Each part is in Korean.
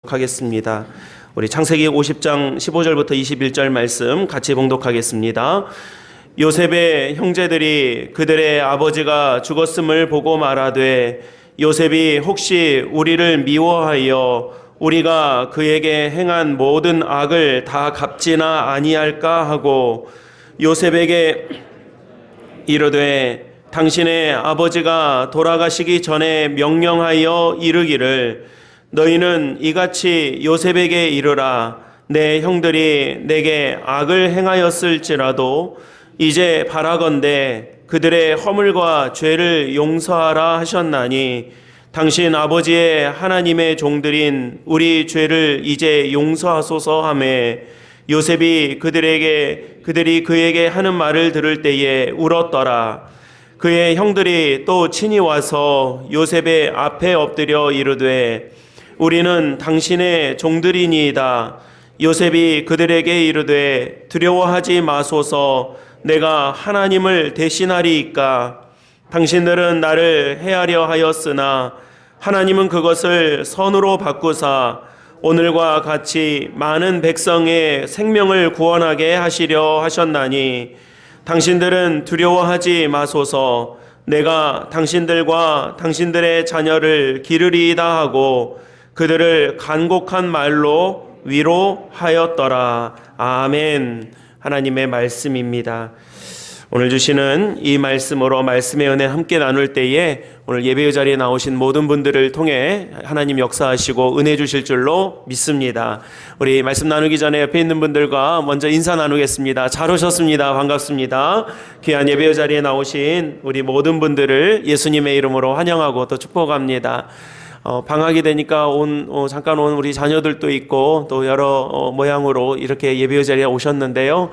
하겠습니다. 우리 창세기 50장 15절부터 21절 말씀 같이 봉독하겠습니다. 요셉의 형제들이 그들의 아버지가 죽었음을 보고 말하되 요셉이 혹시 우리를 미워하여 우리가 그에게 행한 모든 악을 다 갚지나 아니할까 하고 요셉에게 이르되 당신의 아버지가 돌아가시기 전에 명령하여 이르기를 너희는 이같이 요셉에게 이르라. 내 형들이 내게 악을 행하였을지라도 이제 바라건대 그들의 허물과 죄를 용서하라 하셨나니 당신 아버지의 하나님의 종들인 우리 죄를 이제 용서하소서 하매 요셉이 그들이 그에게 하는 말을 들을 때에 울었더라. 그의 형들이 또 친히 와서 요셉의 앞에 엎드려 이르되 우리는 당신의 종들이니이다. 요셉이 그들에게 이르되 두려워하지 마소서. 내가 하나님을 대신하리이까. 당신들은 나를 해하려 하였으나 하나님은 그것을 선으로 바꾸사 오늘과 같이 많은 백성의 생명을 구원하게 하시려 하셨나니 당신들은 두려워하지 마소서. 내가 당신들과 당신들의 자녀를 기르리이다 하고 그들을 간곡한 말로 위로하였더라. 아멘. 하나님의 말씀입니다. 오늘 주시는 이 말씀으로 말씀의 은혜 함께 나눌 때에 오늘 예배의 자리에 나오신 모든 분들을 통해 하나님 역사하시고 은혜 주실 줄로 믿습니다. 우리 말씀 나누기 전에 옆에 있는 분들과 먼저 인사 나누겠습니다. 잘 오셨습니다. 반갑습니다. 귀한 예배의 자리에 나오신 우리 모든 분들을 예수님의 이름으로 환영하고 또 축복합니다. 방학이 되니까 잠깐 온 우리 자녀들도 있고 또 여러 모양으로 이렇게 예배의 자리에 오셨는데요.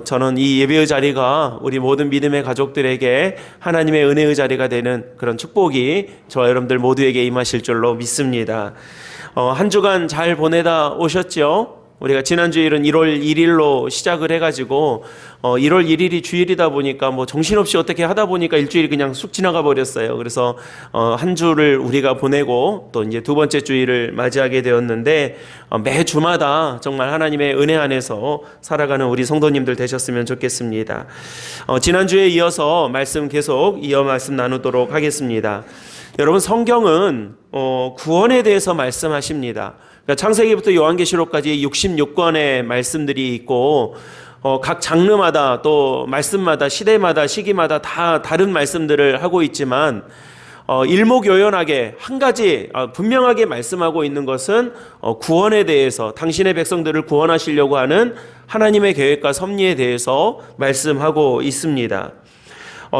저는 이 예배의 자리가 우리 모든 믿음의 가족들에게 하나님의 은혜의 자리가 되는 그런 축복이 저와 여러분들 모두에게 임하실 줄로 믿습니다. 한 주간 잘 보내다 오셨죠? 우리가 지난 주일은 1월 1일로 시작을 해가지고 1월 1일이 주일이다 보니까 뭐 정신없이 어떻게 하다 보니까 일주일이 그냥 쑥 지나가 버렸어요. 그래서 한 주를 우리가 보내고 또 이제 두 번째 주일을 맞이하게 되었는데 매 주마다 정말 하나님의 은혜 안에서 살아가는 우리 성도님들 되셨으면 좋겠습니다. 지난 주에 이어서 말씀 계속 말씀 나누도록 하겠습니다. 여러분 성경은 구원에 대해서 말씀하십니다. 창세기부터 요한계시록까지 66권의 말씀들이 있고 각 장르마다 또 말씀마다 시대마다 시기마다 다 다른 말씀들을 하고 있지만 일목요연하게 한 가지 분명하게 말씀하고 있는 것은 구원에 대해서 당신의 백성들을 구원하시려고 하는 하나님의 계획과 섭리에 대해서 말씀하고 있습니다.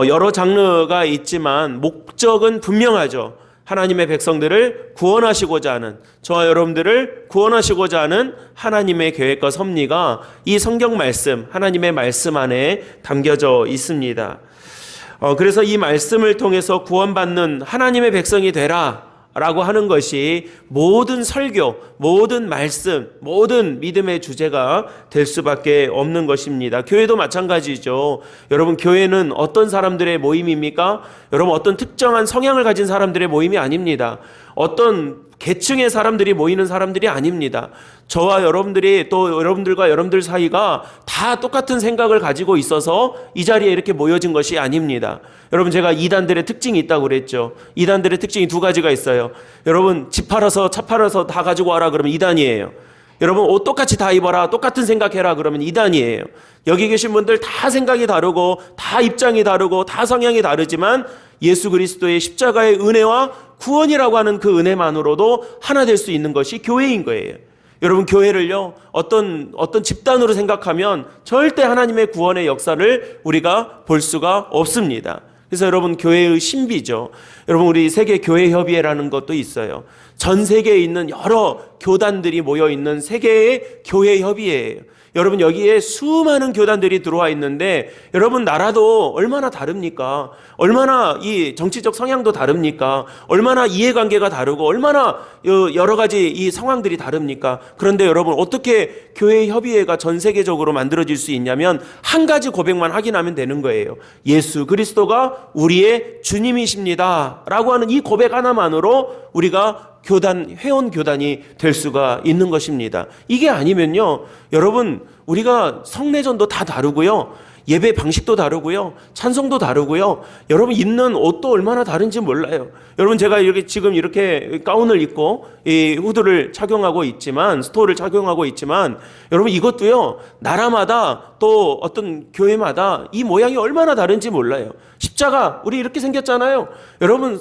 여러 장르가 있지만 목적은 분명하죠. 하나님의 백성들을 구원하시고자 하는, 저와 여러분들을 구원하시고자 하는 하나님의 계획과 섭리가 이 성경 말씀, 하나님의 말씀 안에 담겨져 있습니다. 그래서 이 말씀을 통해서 구원받는 하나님의 백성이 되라 라고 하는 것이 모든 설교, 모든 말씀, 모든 믿음의 주제가 될 수밖에 없는 것입니다. 교회도 마찬가지죠. 여러분, 교회는 어떤 사람들의 모임입니까? 여러분, 어떤 특정한 성향을 가진 사람들의 모임이 아닙니다. 어떤 계층의 사람들이 모이는 사람들이 아닙니다. 저와 여러분들이 또 여러분들과 여러분들 사이가 다 똑같은 생각을 가지고 있어서 이 자리에 이렇게 모여진 것이 아닙니다. 여러분, 제가 이단들의 특징이 있다고 그랬죠. 이단들의 특징이 두 가지가 있어요. 여러분, 집 팔아서 차 팔아서 다 가지고 와라 그러면 이단이에요. 여러분, 옷 똑같이 다 입어라, 똑같은 생각해라 그러면 이단이에요. 여기 계신 분들 다 생각이 다르고 다 입장이 다르고 다 성향이 다르지만 예수 그리스도의 십자가의 은혜와 구원이라고 하는 그 은혜만으로도 하나 될 수 있는 것이 교회인 거예요. 여러분, 교회를요 어떤 집단으로 생각하면 절대 하나님의 구원의 역사를 우리가 볼 수가 없습니다. 그래서 여러분, 교회의 신비죠. 여러분, 우리 세계 교회 협의회라는 것도 있어요. 전 세계에 있는 여러 교단들이 모여 있는 세계의 교회 협의회예요. 여러분, 여기에 수많은 교단들이 들어와 있는데 여러분, 나라도 얼마나 다릅니까? 얼마나 이 정치적 성향도 다릅니까? 얼마나 이해관계가 다르고 얼마나 여러 가지 이 상황들이 다릅니까? 그런데 여러분, 어떻게 교회 협의회가 전 세계적으로 만들어질 수 있냐면 한 가지 고백만 확인하면 되는 거예요. 예수 그리스도가 우리의 주님이십니다 라고 하는 이 고백 하나만으로 우리가 회원 교단이 될 수가 있는 것입니다. 이게 아니면요, 여러분, 우리가 성례전도 다 다르고요, 예배 방식도 다르고요, 찬송도 다르고요, 여러분 입는 옷도 얼마나 다른지 몰라요. 여러분, 제가 지금 이렇게 가운을 입고 이 후드를 착용하고 있지만, 스토어를 착용하고 있지만, 여러분 이것도요, 나라마다 또 어떤 교회마다 이 모양이 얼마나 다른지 몰라요. 십자가, 우리 이렇게 생겼잖아요. 여러분,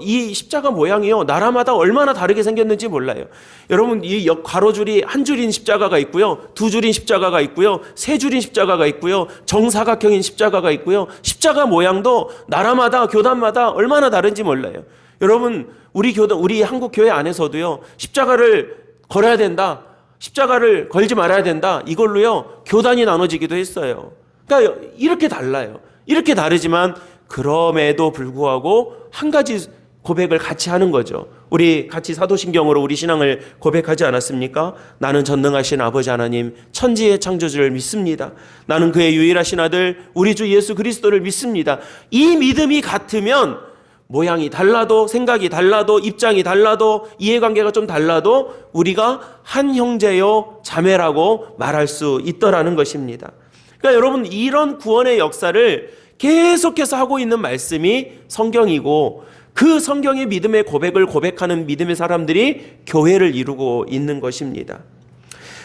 이 십자가 모양이요, 나라마다 얼마나 다르게 생겼는지 몰라요. 여러분, 이 가로줄이 한 줄인 십자가가 있고요, 두 줄인 십자가가 있고요, 세 줄인 십자가가 있고요, 정사각형인 십자가가 있고요. 십자가 모양도 나라마다, 교단마다 얼마나 다른지 몰라요. 여러분, 우리 한국 교회 안에서도요, 십자가를 걸어야 된다, 십자가를 걸지 말아야 된다, 이걸로요, 교단이 나눠지기도 했어요. 그러니까 이렇게 달라요. 이렇게 다르지만 그럼에도 불구하고 한 가지 고백을 같이 하는 거죠. 우리 같이 사도신경으로 우리 신앙을 고백하지 않았습니까? 나는 전능하신 아버지 하나님, 천지의 창조주를 믿습니다. 나는 그의 유일하신 아들 우리 주 예수 그리스도를 믿습니다. 이 믿음이 같으면 모양이 달라도, 생각이 달라도, 입장이 달라도, 이해관계가 좀 달라도 우리가 한 형제요 자매라고 말할 수 있더라는 것입니다. 그러니까 여러분, 이런 구원의 역사를 계속해서 하고 있는 말씀이 성경이고, 그 성경의 믿음의 고백을 고백하는 믿음의 사람들이 교회를 이루고 있는 것입니다.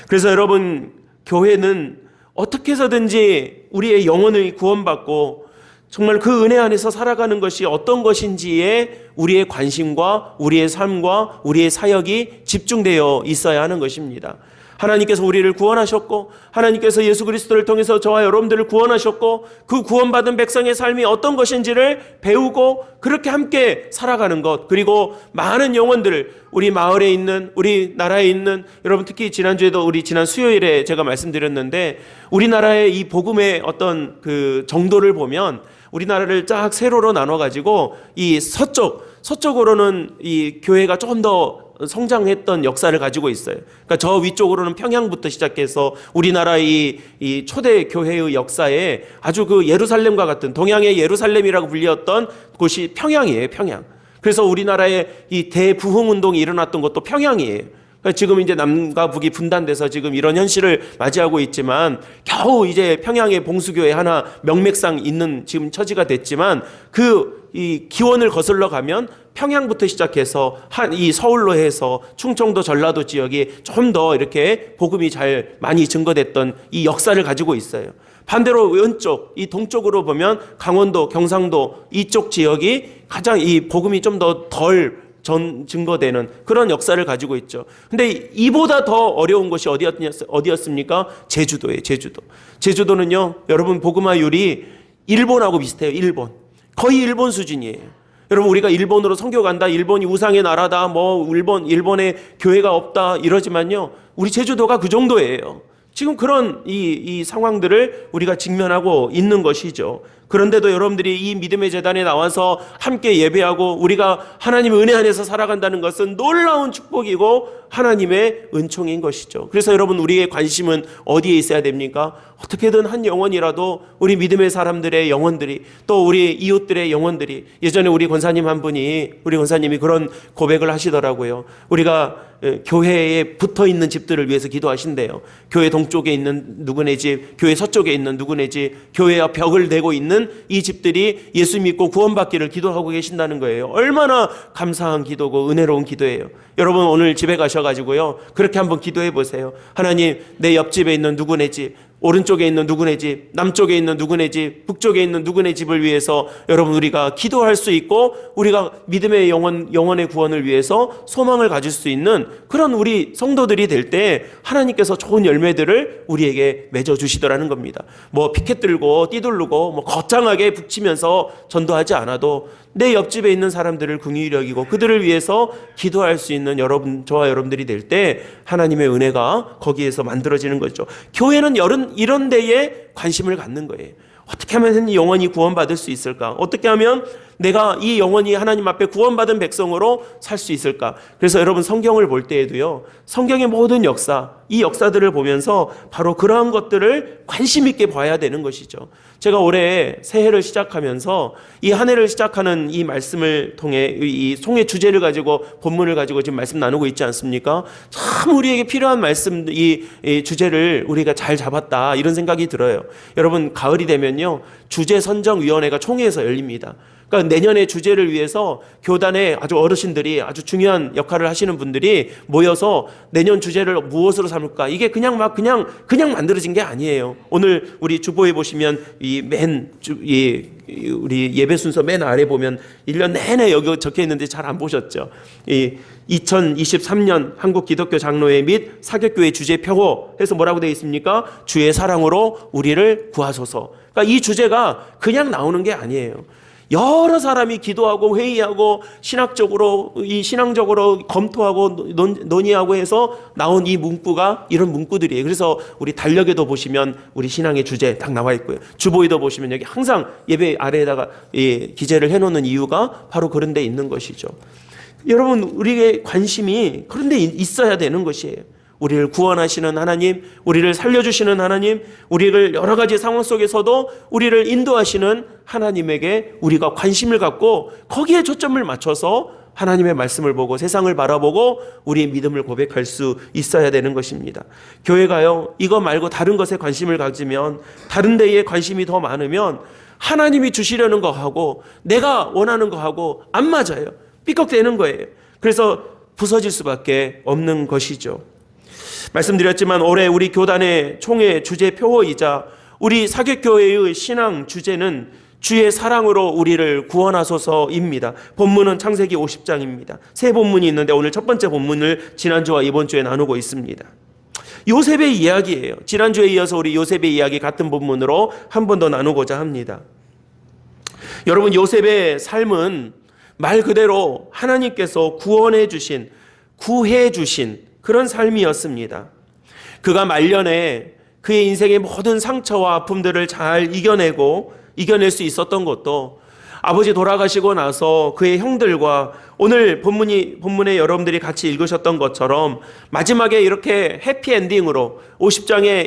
그래서 여러분, 교회는 어떻게 해서든지 우리의 영혼을 구원받고 정말 그 은혜 안에서 살아가는 것이 어떤 것인지에 우리의 관심과 우리의 삶과 우리의 사역이 집중되어 있어야 하는 것입니다. 하나님께서 우리를 구원하셨고, 하나님께서 예수 그리스도를 통해서 저와 여러분들을 구원하셨고, 그 구원받은 백성의 삶이 어떤 것인지를 배우고 그렇게 함께 살아가는 것, 그리고 많은 영혼들을, 우리 마을에 있는, 우리 나라에 있는, 여러분 특히 지난주에도 우리 지난 수요일에 제가 말씀드렸는데, 우리나라의 이 복음의 어떤 그 정도를 보면 우리나라를 쫙 세로로 나눠가지고 이 서쪽으로는 이 교회가 좀 더 성장했던 역사를 가지고 있어요. 그러니까 저 위쪽으로는 평양부터 시작해서 우리나라의 이 초대 교회의 역사에 아주 그 예루살렘과 같은, 동양의 예루살렘이라고 불렸던 곳이 평양이에요, 평양. 그래서 우리나라의 이 대부흥운동이 일어났던 것도 평양이에요. 그러니까 지금 이제 남과 북이 분단돼서 지금 이런 현실을 맞이하고 있지만, 겨우 이제 평양의 봉수교회 하나 명맥상 있는 지금 처지가 됐지만, 이 기원을 거슬러 가면 평양부터 시작해서 이 서울로 해서 충청도 전라도 지역이 좀 더 이렇게 복음이 잘 많이 증거됐던 이 역사를 가지고 있어요. 반대로 왼쪽, 이 동쪽으로 보면 강원도, 경상도 이쪽 지역이 가장 이 복음이 좀 더 덜 증거되는 그런 역사를 가지고 있죠. 근데 이보다 더 어려운 것이 어디였습니까? 제주도예요, 제주도. 제주도는요, 여러분 복음화율이 일본하고 비슷해요, 일본. 거의 일본 수준이에요. 여러분, 우리가 일본으로 선교 간다, 일본이 우상의 나라다, 일본에 교회가 없다 이러지만요, 우리 제주도가 그 정도예요. 지금 그런 이 상황들을 우리가 직면하고 있는 것이죠. 그런데도 여러분들이 이 믿음의 재단에 나와서 함께 예배하고 우리가 하나님의 은혜 안에서 살아간다는 것은 놀라운 축복이고 하나님의 은총인 것이죠. 그래서 여러분, 우리의 관심은 어디에 있어야 됩니까? 어떻게든 한 영혼이라도 우리 믿음의 사람들의 영혼들이, 또 우리 이웃들의 영혼들이, 예전에 우리 권사님이 그런 고백을 하시더라고요. 우리가 교회에 붙어 있는 집들을 위해서 기도하신대요. 교회 동쪽에 있는 누구네 집, 교회 서쪽에 있는 누구네 집, 교회와 벽을 대고 있는 이 집들이 예수 믿고 구원받기를 기도하고 계신다는 거예요. 얼마나 감사한 기도고 은혜로운 기도예요. 여러분, 오늘 집에 가셔가지고요, 그렇게 한번 기도해 보세요. 하나님, 내 옆집에 있는 누구네 집, 오른쪽에 있는 누구네 집, 남쪽에 있는 누구네 집, 북쪽에 있는 누구네 집을 위해서 여러분, 우리가 기도할 수 있고, 우리가 믿음의 영혼의 구원을 위해서 소망을 가질 수 있는 그런 우리 성도들이 될 때 하나님께서 좋은 열매들을 우리에게 맺어주시더라는 겁니다. 피켓 들고 띠두르고 거창하게 북치면서 전도하지 않아도 내 옆집에 있는 사람들을 긍휼히 여기고 그들을 위해서 기도할 수 있는 저와 여러분들이 될 때 하나님의 은혜가 거기에서 만들어지는 거죠. 교회는 이런 데에 관심을 갖는 거예요. 어떻게 하면 영원히 구원받을 수 있을까? 어떻게 하면 내가 이 영원히 하나님 앞에 구원받은 백성으로 살 수 있을까? 그래서 여러분 성경을 볼 때에도요, 성경의 모든 역사, 이 역사들을 보면서 바로 그러한 것들을 관심 있게 봐야 되는 것이죠. 제가 올해 새해를 시작하면서 이 한 해를 시작하는 이 말씀을 통해 이 송해 주제를 가지고 본문을 가지고 지금 말씀 나누고 있지 않습니까? 참 우리에게 필요한 말씀, 이 주제를 우리가 잘 잡았다, 이런 생각이 들어요. 여러분, 가을이 되면요, 주제 선정위원회가 총회에서 열립니다. 그러니까 내년의 주제를 위해서 교단의 아주 어르신들이, 아주 중요한 역할을 하시는 분들이 모여서 내년 주제를 무엇으로 삼을까, 이게 그냥 만들어진 게 아니에요. 오늘 우리 주보에 보시면 우리 예배 순서 맨 아래 보면 1년 내내 여기 적혀 있는데 잘 안 보셨죠? 2023년 한국 기독교 장로회 및 사교교회 주제 표고 해서 뭐라고 되어 있습니까? 주의 사랑으로 우리를 구하소서. 그러니까 이 주제가 그냥 나오는 게 아니에요. 여러 사람이 기도하고 회의하고 신앙적으로 검토하고 논의하고 해서 나온 이 문구가 이런 문구들이에요. 그래서 우리 달력에도 보시면 우리 신앙의 주제 딱 나와 있고요. 주보에도 보시면 여기 항상 예배 아래에다가 기재를 해놓는 이유가 바로 그런 데 있는 것이죠. 여러분, 우리의 관심이 그런 데 있어야 되는 것이에요. 우리를 구원하시는 하나님, 우리를 살려주시는 하나님, 우리를 여러 가지 상황 속에서도 우리를 인도하시는 하나님에게 우리가 관심을 갖고 거기에 초점을 맞춰서 하나님의 말씀을 보고 세상을 바라보고 우리의 믿음을 고백할 수 있어야 되는 것입니다. 교회가요, 이거 말고 다른 것에 관심을 가지면, 다른 데에 관심이 더 많으면 하나님이 주시려는 거하고 내가 원하는 거하고 안 맞아요. 삐걱대는 거예요. 그래서 부서질 수밖에 없는 것이죠. 말씀드렸지만 올해 우리 교단의 총회 주제 표어이자 우리 사교교회의 신앙 주제는 주의 사랑으로 우리를 구원하소서입니다. 본문은 창세기 50장입니다. 세 본문이 있는데 오늘 첫 번째 본문을 지난주와 이번 주에 나누고 있습니다. 요셉의 이야기예요. 지난주에 이어서 우리 요셉의 이야기 같은 본문으로 한 번 더 나누고자 합니다. 여러분, 요셉의 삶은 말 그대로 하나님께서 구해 주신 그런 삶이었습니다. 그가 말년에 그의 인생의 모든 상처와 아픔들을 잘 이겨낼 수 있었던 것도 아버지 돌아가시고 나서 그의 형들과 오늘 본문에 여러분들이 같이 읽으셨던 것처럼 마지막에 이렇게 해피엔딩으로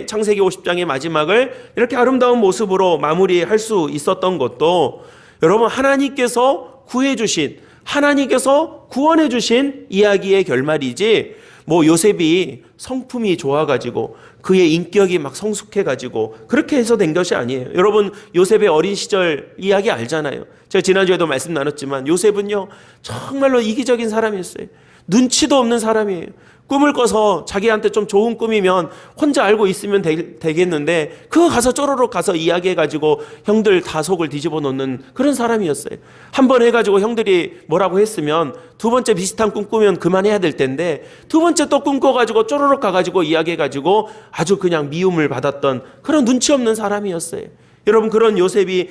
창세기 50장의 마지막을 이렇게 아름다운 모습으로 마무리할 수 있었던 것도 여러분, 하나님께서 구원해 주신 이야기의 결말이지, 요셉이 성품이 좋아가지고 그의 인격이 막 성숙해가지고 그렇게 해서 된 것이 아니에요. 여러분, 요셉의 어린 시절 이야기 알잖아요. 제가 지난주에도 말씀 나눴지만 요셉은요, 정말로 이기적인 사람이었어요. 눈치도 없는 사람이에요. 꿈을 꿔서 자기한테 좀 좋은 꿈이면 혼자 알고 있으면 되겠는데 그거 가서 쪼로록 가서 이야기해가지고 형들 다 속을 뒤집어 놓는 그런 사람이었어요. 한 번 해가지고 형들이 뭐라고 했으면 두 번째 비슷한 꿈 꾸면 그만해야 될 텐데 두 번째 또 꿈 꿔가지고 쪼로록 가가지고 이야기해가지고 아주 그냥 미움을 받았던 그런 눈치 없는 사람이었어요. 여러분, 그런 요셉이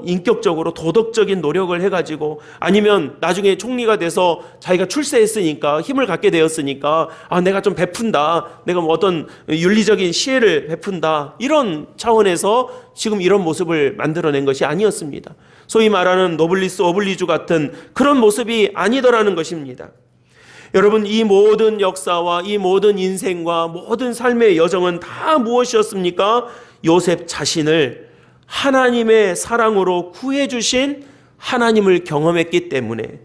인격적으로 도덕적인 노력을 해가지고 아니면 나중에 총리가 돼서 자기가 출세했으니까 힘을 갖게 되었으니까 내가 좀 베푼다, 내가 어떤 윤리적인 시혜를 베푼다, 이런 차원에서 지금 이런 모습을 만들어낸 것이 아니었습니다. 소위 말하는 노블리스 오블리주 같은 그런 모습이 아니더라는 것입니다. 여러분, 이 모든 역사와 이 모든 인생과 모든 삶의 여정은 다 무엇이었습니까? 요셉 자신을 하나님의 사랑으로 구해주신 하나님을 경험했기 때문에,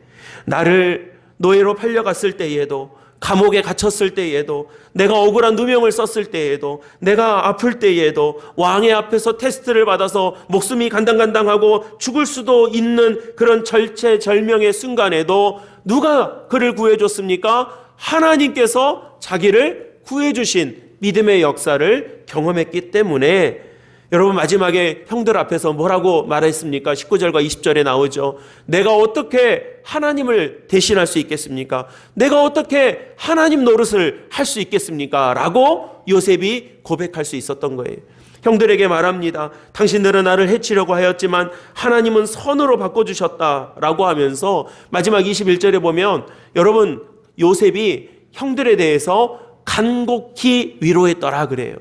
나를 노예로 팔려갔을 때에도, 감옥에 갇혔을 때에도, 내가 억울한 누명을 썼을 때에도, 내가 아플 때에도, 왕의 앞에서 테스트를 받아서 목숨이 간당간당하고 죽을 수도 있는 그런 절체절명의 순간에도 누가 그를 구해줬습니까? 하나님께서 자기를 구해주신 믿음의 역사를 경험했기 때문에, 여러분, 마지막에 형들 앞에서 뭐라고 말했습니까? 19절과 20절에 나오죠. 내가 어떻게 하나님을 대신할 수 있겠습니까? 내가 어떻게 하나님 노릇을 할 수 있겠습니까? 라고 요셉이 고백할 수 있었던 거예요. 형들에게 말합니다. 당신들은 나를 해치려고 하였지만 하나님은 선으로 바꿔주셨다라고 하면서 마지막 21절에 보면 여러분, 요셉이 형들에 대해서 간곡히 위로했더라 그래요.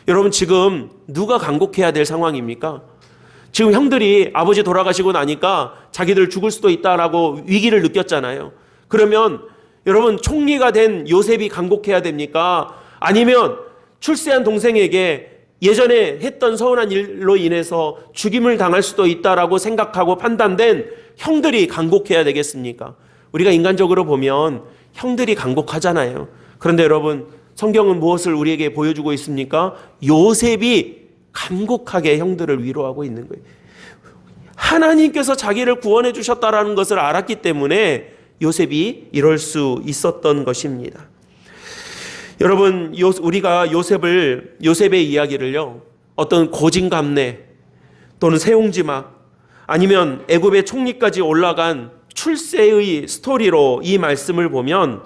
여러분, 지금 누가 간곡해야 될 상황입니까? 지금 형들이 아버지 돌아가시고 나니까 자기들 죽을 수도 있다라고 위기를 느꼈잖아요. 그러면 여러분, 총리가 된 요셉이 간곡해야 됩니까? 아니면 출세한 동생에게 예전에 했던 서운한 일로 인해서 죽임을 당할 수도 있다라고 생각하고 판단된 형들이 간곡해야 되겠습니까? 우리가 인간적으로 보면 형들이 간곡하잖아요. 그런데 여러분, 성경은 무엇을 우리에게 보여주고 있습니까? 요셉이 간곡하게 형들을 위로하고 있는 거예요. 하나님께서 자기를 구원해 주셨다라는 것을 알았기 때문에 요셉이 이럴 수 있었던 것입니다. 여러분, 우리가 요셉의 이야기를요, 어떤 고진감래 또는 세옹지막 아니면 애굽의 총리까지 올라간 출세의 스토리로 이 말씀을 보면,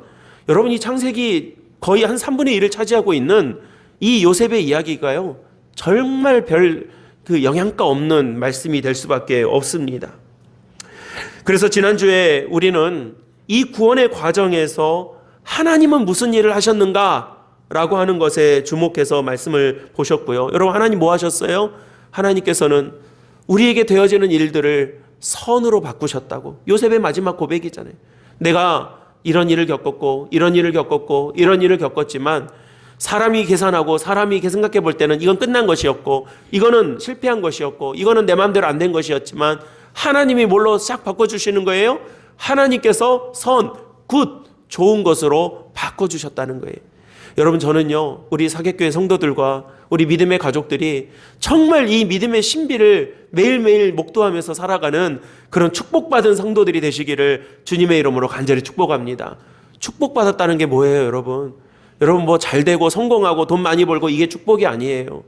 여러분, 이 창세기 거의 한 3분의 1을 차지하고 있는 이 요셉의 이야기가요, 정말 별 영양가 없는 말씀이 될 수밖에 없습니다. 그래서 지난주에 우리는 이 구원의 과정에서 하나님은 무슨 일을 하셨는가 라고 하는 것에 주목해서 말씀을 보셨고요. 여러분, 하나님 뭐 하셨어요? 하나님께서는 우리에게 되어지는 일들을 선으로 바꾸셨다고. 요셉의 마지막 고백이잖아요. 내가 이런 일을 겪었고 이런 일을 겪었고 이런 일을 겪었지만 사람이 계산하고 사람이 생각해 볼 때는 이건 끝난 것이었고 이거는 실패한 것이었고 이거는 내 마음대로 안 된 것이었지만 하나님이 뭘로 싹 바꿔주시는 거예요? 하나님께서 선, 굿, 좋은 것으로 바꿔주셨다는 거예요. 여러분, 저는요, 우리 사객교회 성도들과 우리 믿음의 가족들이 정말 이 믿음의 신비를 매일매일 목도하면서 살아가는 그런 축복받은 성도들이 되시기를 주님의 이름으로 간절히 축복합니다. 축복받았다는 게 뭐예요, 여러분? 여러분, 뭐 잘되고 성공하고 돈 많이 벌고 이게 축복이 아니에요.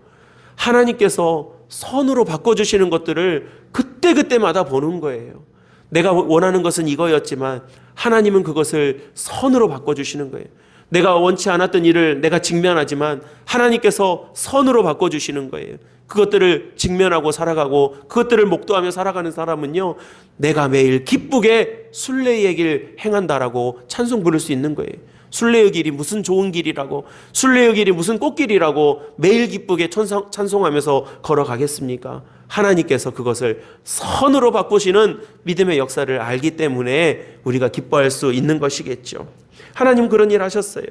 하나님께서 선으로 바꿔주시는 것들을 그때그때마다 보는 거예요. 내가 원하는 것은 이거였지만 하나님은 그것을 선으로 바꿔주시는 거예요. 내가 원치 않았던 일을 내가 직면하지만 하나님께서 선으로 바꿔주시는 거예요. 그것들을 직면하고 살아가고 그것들을 목도하며 살아가는 사람은요, 내가 매일 기쁘게 순례의 길 행한다라고 찬송 부를 수 있는 거예요. 순례의 길이 무슨 좋은 길이라고, 순례의 길이 무슨 꽃길이라고 매일 기쁘게 찬송하면서 걸어가겠습니까? 하나님께서 그것을 선으로 바꾸시는 믿음의 역사를 알기 때문에 우리가 기뻐할 수 있는 것이겠죠. 하나님 그런 일 하셨어요.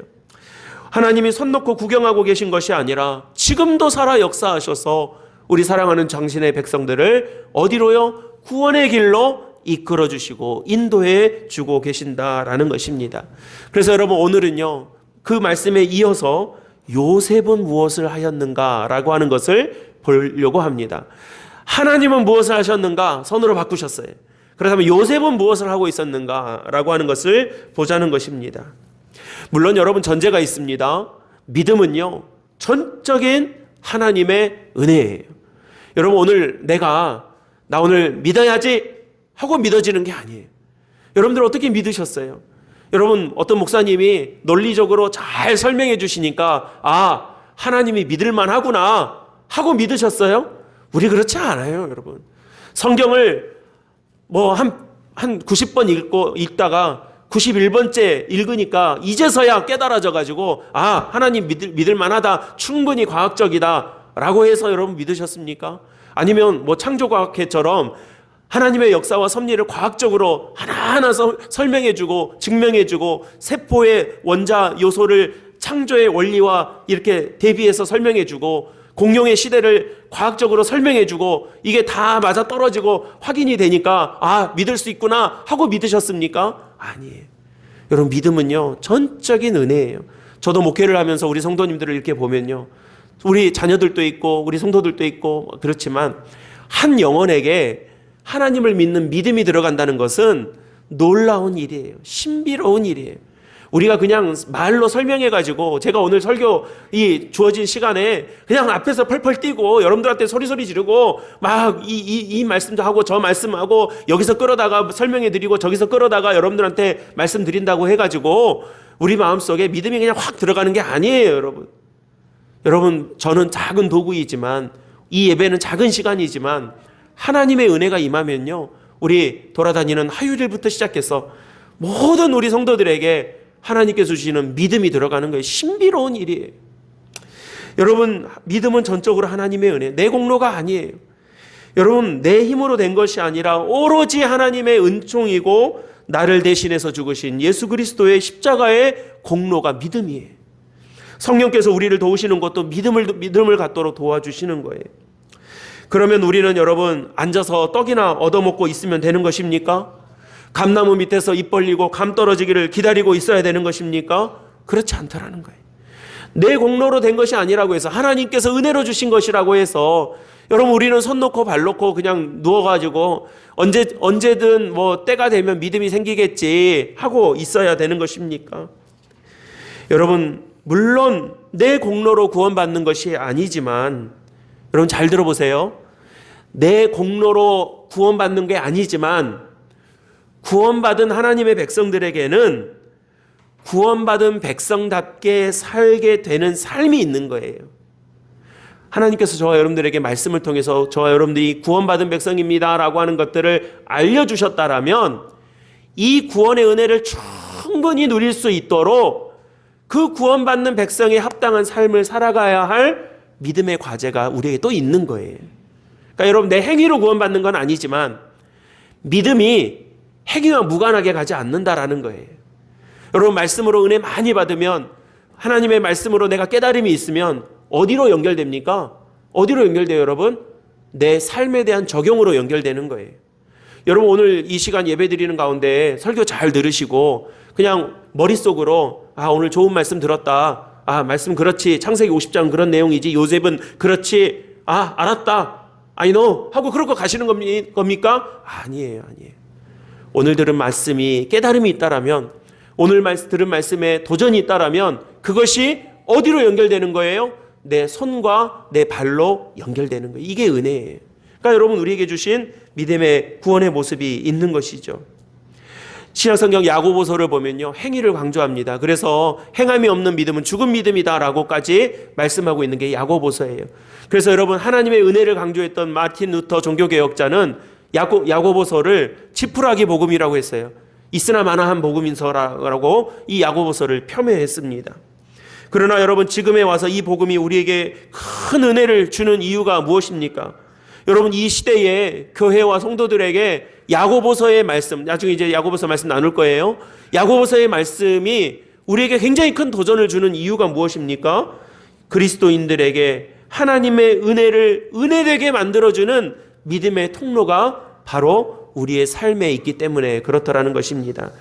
하나님이 손 놓고 구경하고 계신 것이 아니라 지금도 살아 역사하셔서 우리 사랑하는 당신의 백성들을 어디로요? 구원의 길로 이끌어 주시고 인도해 주고 계신다라는 것입니다. 그래서 여러분, 오늘은요, 그 말씀에 이어서 요셉은 무엇을 하였는가라고 하는 것을 보려고 합니다. 하나님은 무엇을 하셨는가? 선으로 바꾸셨어요. 그렇다면 요셉은 무엇을 하고 있었는가라고 하는 것을 보자는 것입니다. 물론 여러분, 전제가 있습니다. 믿음은요, 전적인 하나님의 은혜예요. 여러분, 오늘 나 오늘 믿어야지 하고 믿어지는 게 아니에요. 여러분들 어떻게 믿으셨어요? 여러분, 어떤 목사님이 논리적으로 잘 설명해 주시니까 하나님이 믿을만 하구나 하고 믿으셨어요? 우리 그렇지 않아요, 여러분. 성경을 한 90번 읽다가 91번째 읽으니까 이제서야 깨달아져 가지고 하나님 믿을 만하다, 충분히 과학적이다 라고 해서 여러분 믿으셨습니까? 아니면 창조과학회처럼 하나님의 역사와 섭리를 과학적으로 하나하나 설명해주고 증명해주고 세포의 원자 요소를 창조의 원리와 이렇게 대비해서 설명해주고 공룡의 시대를 과학적으로 설명해주고 이게 다 맞아 떨어지고 확인이 되니까 믿을 수 있구나 하고 믿으셨습니까? 아니에요. 여러분, 믿음은요, 전적인 은혜예요. 저도 목회를 하면서 우리 성도님들을 이렇게 보면요, 우리 자녀들도 있고 우리 성도들도 있고 그렇지만 한 영혼에게 하나님을 믿는 믿음이 들어간다는 것은 놀라운 일이에요. 신비로운 일이에요. 우리가 그냥 말로 설명해가지고 제가 오늘 설교 이 주어진 시간에 그냥 앞에서 펄펄 뛰고 여러분들한테 소리소리 지르고 막 이 말씀도 하고 저 말씀하고 여기서 끌어다가 설명해드리고 저기서 끌어다가 여러분들한테 말씀드린다고 해가지고 우리 마음속에 믿음이 그냥 확 들어가는 게 아니에요, 여러분. 여러분, 저는 작은 도구이지만 이 예배는 작은 시간이지만 하나님의 은혜가 임하면요, 우리 돌아다니는 하율일부터 시작해서 모든 우리 성도들에게 하나님께서 주시는 믿음이 들어가는 거예요. 신비로운 일이에요. 여러분, 믿음은 전적으로 하나님의 은혜, 내 공로가 아니에요. 여러분, 내 힘으로 된 것이 아니라 오로지 하나님의 은총이고 나를 대신해서 죽으신 예수 그리스도의 십자가의 공로가 믿음이에요. 성령께서 우리를 도우시는 것도 믿음을 갖도록 도와주시는 거예요. 그러면 우리는 여러분 앉아서 떡이나 얻어먹고 있으면 되는 것입니까? 감나무 밑에서 입 벌리고 감 떨어지기를 기다리고 있어야 되는 것입니까? 그렇지 않다라는 거예요. 내 공로로 된 것이 아니라고 해서, 하나님께서 은혜로 주신 것이라고 해서 여러분 우리는 손 놓고 발 놓고 그냥 누워가지고 언제든 뭐 때가 되면 믿음이 생기겠지 하고 있어야 되는 것입니까? 여러분, 물론 내 공로로 구원받는 것이 아니지만, 여러분 잘 들어보세요. 내 공로로 구원받는 게 아니지만 구원받은 하나님의 백성들에게는 구원받은 백성답게 살게 되는 삶이 있는 거예요. 하나님께서 저와 여러분들에게 말씀을 통해서 저와 여러분들이 구원받은 백성입니다 라고 하는 것들을 알려주셨다라면 이 구원의 은혜를 충분히 누릴 수 있도록 그 구원받는 백성에 합당한 삶을 살아가야 할 믿음의 과제가 우리에게 또 있는 거예요. 그러니까 여러분, 내 행위로 구원받는 건 아니지만 믿음이 행위와 무관하게 가지 않는다라는 거예요. 여러분, 말씀으로 은혜 많이 받으면, 하나님의 말씀으로 내가 깨달음이 있으면 어디로 연결됩니까? 어디로 연결돼요, 여러분? 내 삶에 대한 적용으로 연결되는 거예요. 여러분, 오늘 이 시간 예배 드리는 가운데 설교 잘 들으시고 그냥 머릿속으로 오늘 좋은 말씀 들었다. 말씀 그렇지. 창세기 50장 그런 내용이지. 요셉은 그렇지. 알았다. I know. 하고 그러고 가시는 겁니까? 아니에요. 오늘 들은 말씀이 깨달음이 있다라면, 오늘 들은 말씀에 도전이 있다라면 그것이 어디로 연결되는 거예요? 내 손과 내 발로 연결되는 거예요. 이게 은혜예요. 그러니까 여러분, 우리에게 주신 믿음의 구원의 모습이 있는 것이죠. 신약성경 야고보서를 보면요, 행위를 강조합니다. 그래서 행함이 없는 믿음은 죽은 믿음이다라고까지 말씀하고 있는 게 야고보서예요. 그래서 여러분, 하나님의 은혜를 강조했던 마틴 루터 종교개혁자는 야고보서를 지푸라기 복음이라고 했어요. 있으나 마나한 복음인서라고 이 야고보서를 폄훼했습니다. 그러나 여러분, 지금에 와서 이 복음이 우리에게 큰 은혜를 주는 이유가 무엇입니까? 여러분, 이 시대에 교회와 성도들에게 야고보서의 말씀, 나중에 이제 야고보서 말씀 나눌 거예요. 야고보서의 말씀이 우리에게 굉장히 큰 도전을 주는 이유가 무엇입니까? 그리스도인들에게 하나님의 은혜를 은혜되게 만들어주는 믿음의 통로가 바로 우리의 삶에 있기 때문에 그렇다라는 것입니다.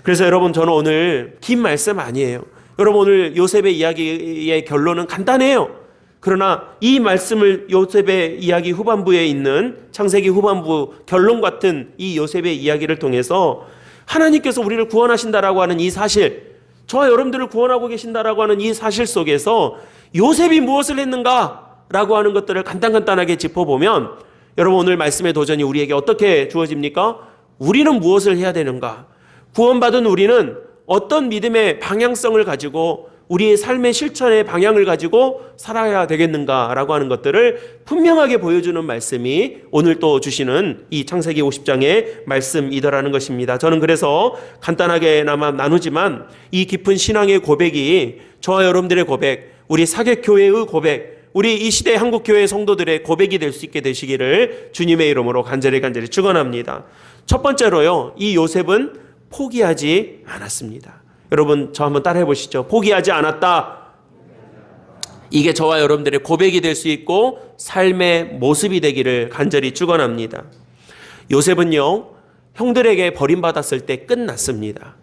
그래서 여러분, 저는 오늘 긴 말씀 아니에요. 여러분, 오늘 요셉의 이야기의 결론은 간단해요. 그러나 이 말씀을, 요셉의 이야기 후반부에 있는 창세기 후반부 결론 같은 이 요셉의 이야기를 통해서 하나님께서 우리를 구원하신다라고 하는 이 사실, 저와 여러분들을 구원하고 계신다라고 하는 이 사실 속에서 요셉이 무엇을 했는가라고 하는 것들을 간단하게 짚어보면, 여러분, 오늘 말씀의 도전이 우리에게 어떻게 주어집니까? 우리는 무엇을 해야 되는가? 구원받은 우리는 어떤 믿음의 방향성을 가지고 우리의 삶의 실천의 방향을 가지고 살아야 되겠는가라고 하는 것들을 분명하게 보여주는 말씀이 오늘 또 주시는 이 창세기 50장의 말씀이더라는 것입니다. 저는 그래서 간단하게나마 나누지만 이 깊은 신앙의 고백이 저와 여러분들의 고백, 우리 사객교회의 고백, 우리 이 시대 한국교회 성도들의 고백이 될 수 있게 되시기를 주님의 이름으로 간절히 축원합니다. 첫 번째로요, 이 요셉은 포기하지 않았습니다. 여러분, 저 한번 따라해 보시죠. 포기하지 않았다. 이게 저와 여러분들의 고백이 될 수 있고 삶의 모습이 되기를 간절히 축원합니다. 요셉은요, 형들에게 버림받았을 때 끝났습니다.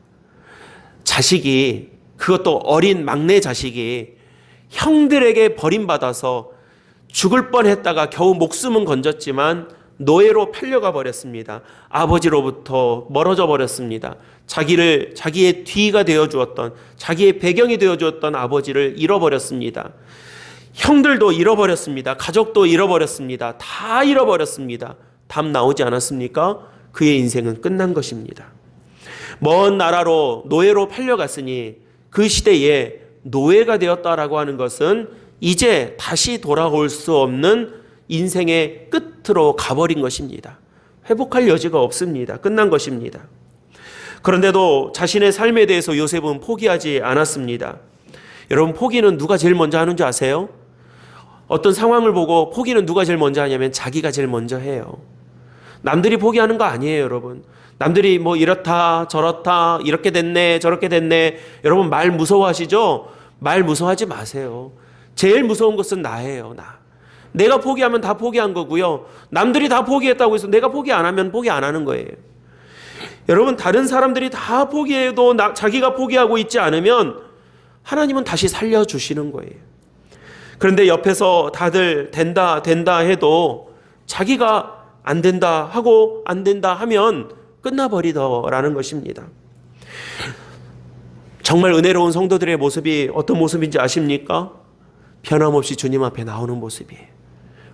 자식이, 그것도 어린 막내 자식이 형들에게 버림받아서 죽을 뻔했다가 겨우 목숨은 건졌지만 노예로 팔려가 버렸습니다. 아버지로부터 멀어져 버렸습니다. 자기의 뒤가 되어 주었던, 자기의 배경이 되어 주었던 아버지를 잃어버렸습니다. 형들도 잃어버렸습니다. 가족도 잃어버렸습니다. 다 잃어버렸습니다. 답 나오지 않았습니까? 그의 인생은 끝난 것입니다. 먼 나라로 노예로 팔려갔으니 그 시대에 노예가 되었다라고 하는 것은 이제 다시 돌아올 수 없는 인생의 끝으로 가버린 것입니다. 회복할 여지가 없습니다. 끝난 것입니다. 그런데도 자신의 삶에 대해서 요셉은 포기하지 않았습니다. 여러분, 포기는 누가 제일 먼저 하는 줄 아세요? 어떤 상황을 보고 포기는 누가 제일 먼저 하냐면 자기가 제일 먼저 해요. 남들이 포기하는 거 아니에요, 여러분. 남들이 뭐 이렇다 저렇다 이렇게 됐네 저렇게 됐네. 여러분 말 무서워하시죠? 말 무서워하지 마세요. 제일 무서운 것은 나예요. 내가 포기하면 다 포기한 거고요. 남들이 다 포기했다고 해서 내가 포기 안 하면 포기 안 하는 거예요. 여러분 다른 사람들이 다 포기해도 자기가 포기하고 있지 않으면 하나님은 다시 살려주시는 거예요. 그런데 옆에서 다들 된다 해도 자기가 안 된다 하고 안 된다 하면 끝나버리더라는 것입니다. 정말 은혜로운 성도들의 모습이 어떤 모습인지 아십니까? 변함없이 주님 앞에 나오는 모습이에요.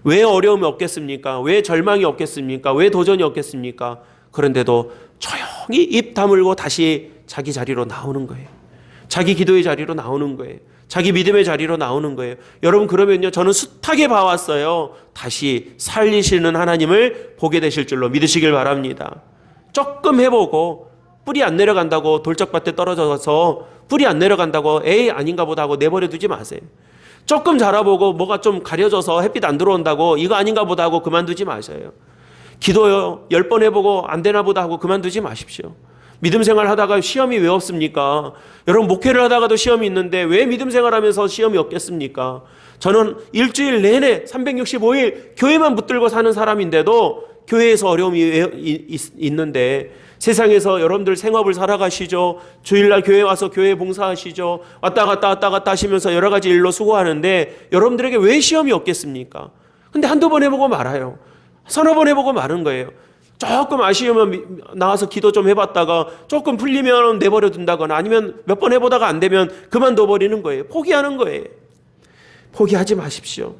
왜 어려움이 없겠습니까? 왜 절망이 없겠습니까? 왜 도전이 없겠습니까? 그런데도 조용히 입 다물고 다시 자기 자리로 나오는 거예요. 자기 기도의 자리로 나오는 거예요. 자기 믿음의 자리로 나오는 거예요. 여러분 그러면요 저는 숱하게 봐왔어요. 다시 살리시는 하나님을 보게 되실 줄로 믿으시길 바랍니다. 조금 해보고 뿌리 안 내려간다고 돌짝밭에 떨어져서 뿌리 안 내려간다고 에이 아닌가 보다 하고 내버려 두지 마세요. 조금 자라보고 뭐가 좀 가려져서 햇빛 안 들어온다고 이거 아닌가 보다 하고 그만두지 마세요. 기도요 10번 해보고 안 되나 보다 하고 그만두지 마십시오. 믿음 생활 하다가 시험이 왜 없습니까? 여러분 목회를 하다가도 시험이 있는데 왜 믿음 생활하면서 시험이 없겠습니까? 저는 일주일 내내 365일 교회만 붙들고 사는 사람인데도 교회에서 어려움이 있는데 세상에서 여러분들 생업을 살아가시죠. 주일날 교회 와서 교회 봉사하시죠. 왔다 갔다 하시면서 여러 가지 일로 수고하는데 여러분들에게 왜 시험이 없겠습니까? 근데 한두 번 해보고 말아요. 서너 번 해보고 마는 거예요. 조금 아쉬우면 나와서 기도 좀 해봤다가 조금 풀리면 내버려 둔다거나 아니면 몇 번 해보다가 안 되면 그만둬 버리는 거예요. 포기하는 거예요. 포기하지 마십시오.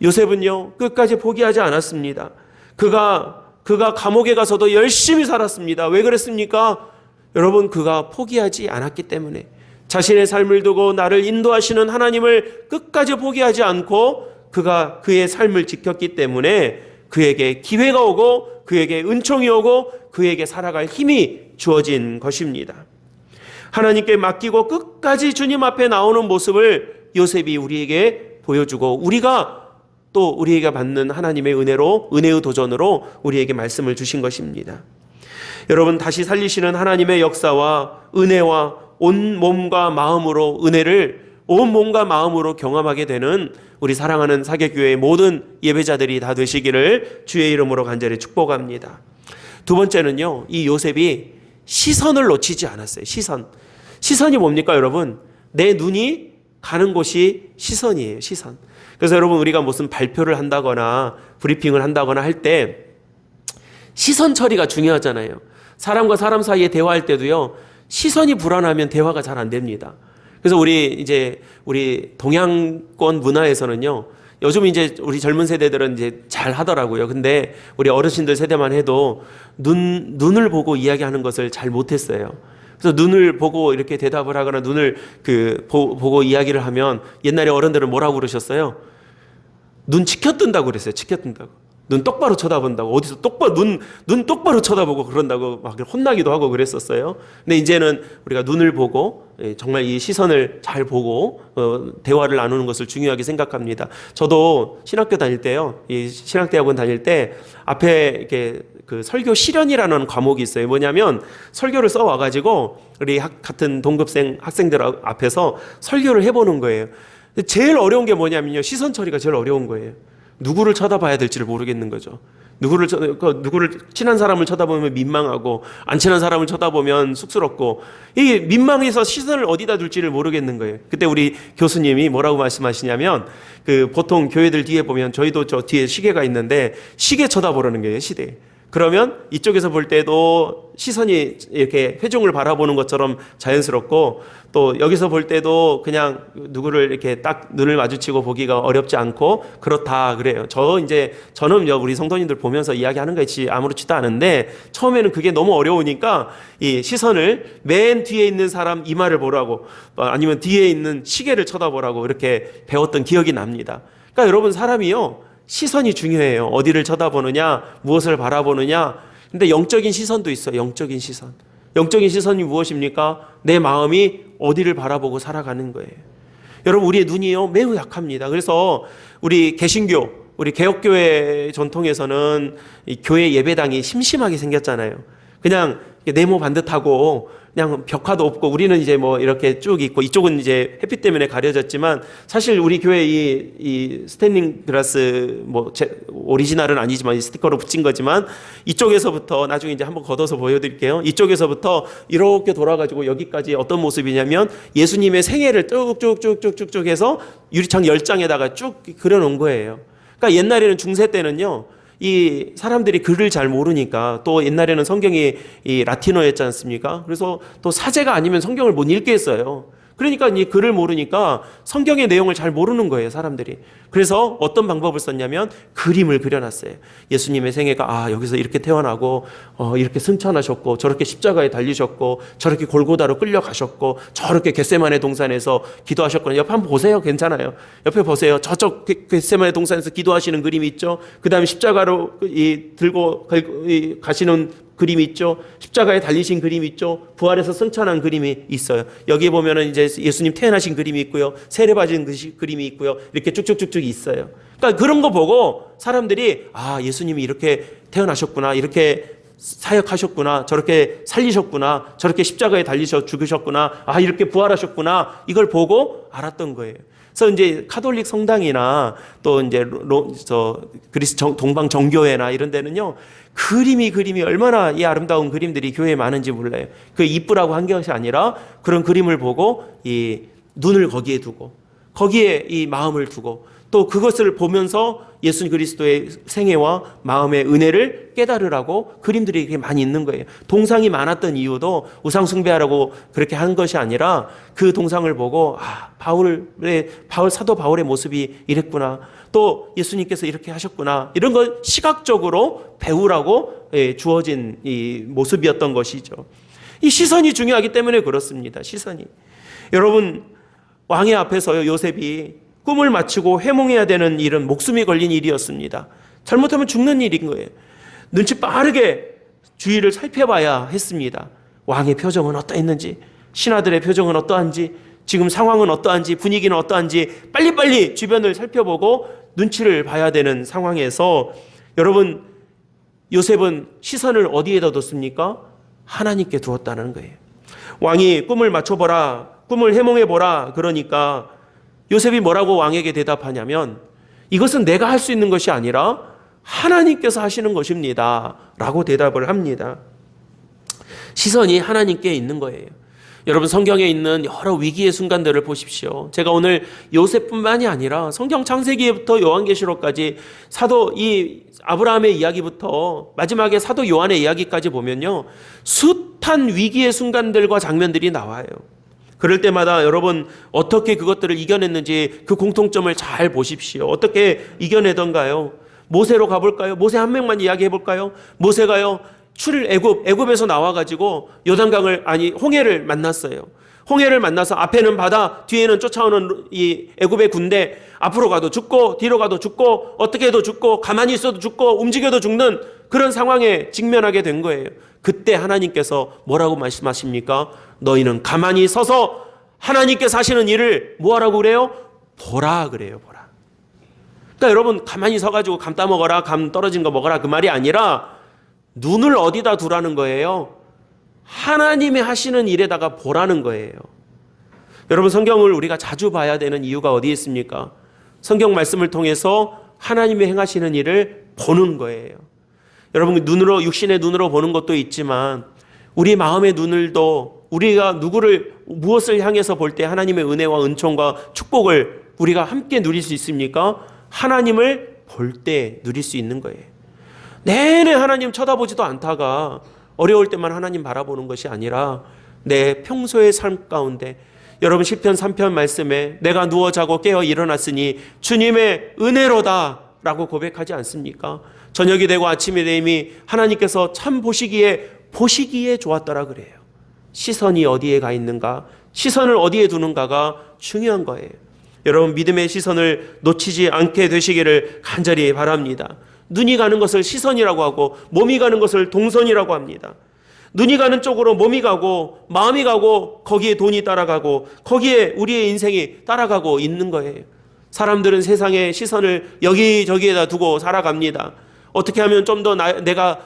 요셉은요 끝까지 포기하지 않았습니다. 그가 감옥에 가서도 열심히 살았습니다. 왜 그랬습니까? 여러분 그가 포기하지 않았기 때문에 자신의 삶을 두고 나를 인도하시는 하나님을 끝까지 포기하지 않고 그가 그의 삶을 지켰기 때문에 그에게 기회가 오고 그에게 은총이 오고 그에게 살아갈 힘이 주어진 것입니다. 하나님께 맡기고 끝까지 주님 앞에 나오는 모습을 요셉이 우리에게 보여주고 우리가 또 우리에게 받는 하나님의 은혜의 도전으로 우리에게 말씀을 주신 것입니다. 여러분 다시 살리시는 하나님의 역사와 은혜와 온 몸과 마음으로 은혜를 온 몸과 마음으로 경험하게 되는 우리 사랑하는 사개교회의 모든 예배자들이 다 되시기를 주의 이름으로 간절히 축복합니다. 두 번째는요, 이 요셉이 시선을 놓치지 않았어요. 시선이 뭡니까 여러분? 내 눈이 가는 곳이 시선이에요. 시선. 그래서 여러분 우리가 무슨 발표를 한다거나 브리핑을 한다거나 할 때 시선 처리가 중요하잖아요. 사람과 사람 사이에 대화할 때도요, 시선이 불안하면 대화가 잘 안 됩니다. 그래서 우리 동양권 문화에서는요, 요즘 이제 우리 젊은 세대들은 이제 잘 하더라고요. 근데 우리 어르신들 세대만 해도 눈을 보고 이야기하는 것을 잘 못했어요. 그래서 눈을 보고 이렇게 대답을 하거나 눈을 보고 이야기를 하면 옛날에 어른들은 뭐라고 그러셨어요? 눈 치켜뜬다고 그랬어요. 치켜뜬다고. 눈 똑바로 쳐다본다고. 어디서 눈 똑바로 쳐다보고 그런다고 막 혼나기도 하고 그랬었어요. 근데 이제는 우리가 눈을 보고 정말 이 시선을 잘 보고 대화를 나누는 것을 중요하게 생각합니다. 저도 신학교 다닐 때요, 이 신학대학원 다닐 때 앞에 이렇게 그 설교 실연이라는 과목이 있어요. 뭐냐면 설교를 써 와가지고 우리 같은 동급생 학생들 앞에서 설교를 해보는 거예요. 제일 어려운 게 뭐냐면요, 시선 처리가 제일 어려운 거예요. 누구를 쳐다봐야 될지를 모르겠는 거죠. 누구를 친한 사람을 쳐다보면 민망하고 안 친한 사람을 쳐다보면 쑥스럽고 이게 민망해서 시선을 어디다 둘지를 모르겠는 거예요. 그때 우리 교수님이 뭐라고 말씀하시냐면 보통 교회들 뒤에 보면 저희도 저 뒤에 시계가 있는데 시계 쳐다보라는 거예요. 시대. 그러면 이쪽에서 볼 때도 시선이 이렇게 회중을 바라보는 것처럼 자연스럽고 또 여기서 볼 때도 그냥 누구를 이렇게 딱 눈을 마주치고 보기가 어렵지 않고 그렇다 그래요. 저는 우리 성도님들 보면서 이야기하는 것이 아무렇지도 않은데 처음에는 그게 너무 어려우니까 이 시선을 맨 뒤에 있는 사람 이마를 보라고 아니면 뒤에 있는 시계를 쳐다보라고 이렇게 배웠던 기억이 납니다. 그러니까 여러분 사람이요, 시선이 중요해요. 어디를 쳐다보느냐, 무엇을 바라보느냐. 근데 영적인 시선도 있어요. 영적인 시선. 영적인 시선이 무엇입니까? 내 마음이 어디를 바라보고 살아가는 거예요. 여러분 우리의 눈이요 매우 약합니다. 그래서 우리 개신교, 우리 개혁교회 전통에서는 이 교회 예배당이 심심하게 생겼잖아요. 그냥 네모 반듯하고 그냥 벽화도 없고 우리는 이제 뭐 이렇게 쭉 있고 이쪽은 이제 햇빛 때문에 가려졌지만 사실 우리 교회 이 스탠딩 글라스 뭐 오리지널은 아니지만 이 스티커로 붙인 거지만 이쪽에서부터 나중에 이제 한번 걷어서 보여드릴게요. 이쪽에서부터 이렇게 돌아가지고 여기까지 어떤 모습이냐면 예수님의 생애를 쭉쭉쭉쭉쭉 해서 유리창 10장에다가 쭉 그려놓은 거예요. 그러니까 옛날에는 중세 때는요. 이 사람들이 글을 잘 모르니까 또 옛날에는 성경이 이 라틴어였지 않습니까? 그래서 또 사제가 아니면 성경을 못 읽겠어요. 그러니까 이 글을 모르니까 성경의 내용을 잘 모르는 거예요, 사람들이. 그래서 어떤 방법을 썼냐면 그림을 그려놨어요. 예수님의 생애가 여기서 이렇게 태어나고 이렇게 승천하셨고 저렇게 십자가에 달리셨고 저렇게 골고다로 끌려가셨고 저렇게 겟세마네 동산에서 기도하셨거든요. 옆에 한번 보세요. 괜찮아요. 옆에 보세요. 저쪽 겟세마네 동산에서 기도하시는 그림이 있죠. 그 다음에 십자가로 들고 가시는 그림이 있죠. 십자가에 달리신 그림이 있죠. 부활해서 승천한 그림이 있어요. 여기 보면은 이제 예수님 태어나신 그림이 있고요. 세례 받은 그림이 있고요. 이렇게 쭉쭉쭉쭉 있어요. 그러니까 그런 거 보고 사람들이 예수님이 이렇게 태어나셨구나. 이렇게 사역하셨구나. 저렇게 살리셨구나. 저렇게 십자가에 달리셔 죽으셨구나. 이렇게 부활하셨구나. 이걸 보고 알았던 거예요. 그래서 이제 카톨릭 성당이나 또 이제 그리스 동방 정교회나 이런 데는요. 그림이 얼마나 이 아름다운 그림들이 교회에 많은지 몰라요. 그 이쁘라고 한 것이 아니라 그런 그림을 보고 이 눈을 거기에 두고 거기에 이 마음을 두고 또 그것을 보면서 예수 그리스도의 생애와 마음의 은혜를 깨달으라고 그림들이 이렇게 많이 있는 거예요. 동상이 많았던 이유도 우상 숭배하라고 그렇게 한 것이 아니라 그 동상을 보고 사도 바울의 모습이 이랬구나. 또 예수님께서 이렇게 하셨구나. 이런 걸 시각적으로 배우라고 주어진 이 모습이었던 것이죠. 이 시선이 중요하기 때문에 그렇습니다. 시선이. 여러분 왕의 앞에서요 요셉이 꿈을 마치고 회몽해야 되는 일은 목숨이 걸린 일이었습니다. 잘못하면 죽는 일인 거예요. 눈치 빠르게 주위를 살펴봐야 했습니다. 왕의 표정은 어떠했는지, 신하들의 표정은 어떠한지, 지금 상황은 어떠한지, 분위기는 어떠한지 빨리빨리 주변을 살펴보고 눈치를 봐야 되는 상황에서 여러분 요셉은 시선을 어디에다 뒀습니까? 하나님께 두었다는 거예요. 왕이 꿈을 맞춰보라, 꿈을 해몽해보라 그러니까 요셉이 뭐라고 왕에게 대답하냐면 이것은 내가 할 수 있는 것이 아니라 하나님께서 하시는 것입니다 라고 대답을 합니다. 시선이 하나님께 있는 거예요. 여러분 성경에 있는 여러 위기의 순간들을 보십시오. 제가 오늘 요셉뿐만이 아니라 성경 창세기부터 요한계시록까지 이 아브라함의 이야기부터 마지막에 사도 요한의 이야기까지 보면요. 숱한 위기의 순간들과 장면들이 나와요. 그럴 때마다 여러분 어떻게 그것들을 이겨냈는지 그 공통점을 잘 보십시오. 어떻게 이겨내던가요? 모세로 가볼까요? 모세 한 명만 이야기해 볼까요? 모세가요 애굽에서 나와가지고 홍해를 만났어요. 홍해를 만나서 앞에는 바다, 뒤에는 쫓아오는 이 애굽의 군대, 앞으로 가도 죽고 뒤로 가도 죽고 어떻게 해도 죽고 가만히 있어도 죽고 움직여도 죽는 그런 상황에 직면하게 된 거예요. 그때 하나님께서 뭐라고 말씀하십니까? 너희는 가만히 서서 하나님께서 하시는 일을 뭐하라고 그래요? 보라 그래요. 보라. 그러니까 여러분 가만히 서가지고 감 따먹어라, 감 떨어진 거 먹어라 그 말이 아니라 눈을 어디다 두라는 거예요? 하나님이 하시는 일에다가 보라는 거예요. 여러분 성경을 우리가 자주 봐야 되는 이유가 어디에 있습니까? 성경 말씀을 통해서 하나님이 행하시는 일을 보는 거예요. 여러분 육신의 눈으로 보는 것도 있지만 우리 마음의 눈을도 우리가 무엇을 향해서 볼 때 하나님의 은혜와 은총과 축복을 우리가 함께 누릴 수 있습니까? 하나님을 볼 때 누릴 수 있는 거예요. 내내 하나님 쳐다보지도 않다가 어려울 때만 하나님 바라보는 것이 아니라 내 평소의 삶 가운데 여러분 시편 3편 말씀에 내가 누워 자고 깨어 일어났으니 주님의 은혜로다 라고 고백하지 않습니까? 저녁이 되고 아침이 되임이 하나님께서 참 보시기에 좋았더라 그래요. 시선이 어디에 가 있는가, 시선을 어디에 두는가가 중요한 거예요. 여러분 믿음의 시선을 놓치지 않게 되시기를 간절히 바랍니다. 눈이 가는 것을 시선이라고 하고 몸이 가는 것을 동선이라고 합니다. 눈이 가는 쪽으로 몸이 가고 마음이 가고 거기에 돈이 따라가고 거기에 우리의 인생이 따라가고 있는 거예요. 사람들은 세상의 시선을 여기저기에다 두고 살아갑니다. 어떻게 하면 좀 더 내가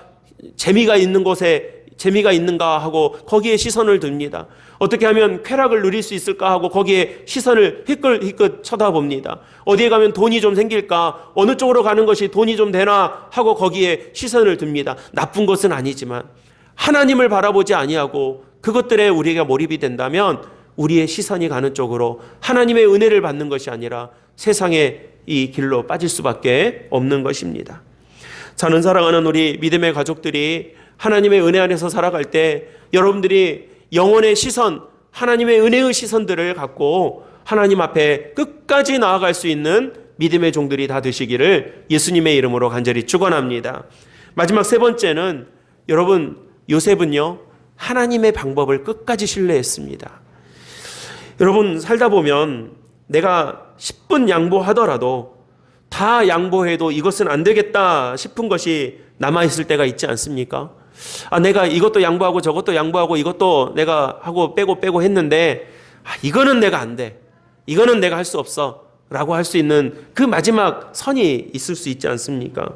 재미가 있는 곳에 재미가 있는가 하고 거기에 시선을 둡니다. 어떻게 하면 쾌락을 누릴 수 있을까 하고 거기에 시선을 희끗희끗 쳐다봅니다. 어디에 가면 돈이 좀 생길까, 어느 쪽으로 가는 것이 돈이 좀 되나 하고 거기에 시선을 둡니다. 나쁜 것은 아니지만 하나님을 바라보지 아니하고 그것들에 우리가 몰입이 된다면 우리의 시선이 가는 쪽으로 하나님의 은혜를 받는 것이 아니라 세상의 이 길로 빠질 수밖에 없는 것입니다. 저는 사랑하는 우리 믿음의 가족들이 하나님의 은혜 안에서 살아갈 때 여러분들이 영혼의 시선, 하나님의 은혜의 시선들을 갖고 하나님 앞에 끝까지 나아갈 수 있는 믿음의 종들이 다 되시기를 예수님의 이름으로 간절히 축원합니다. 마지막 세 번째는 여러분, 요셉은요 하나님의 방법을 끝까지 신뢰했습니다. 여러분, 살다 보면 내가 10분 양보하더라도 다 양보해도 이것은 안 되겠다 싶은 것이 남아있을 때가 있지 않습니까? 내가 이것도 양보하고 저것도 양보하고 이것도 내가 하고 빼고 했는데 이거는 내가 안 돼, 이거는 내가 할 수 없어 라고 할 수 있는 그 마지막 선이 있을 수 있지 않습니까?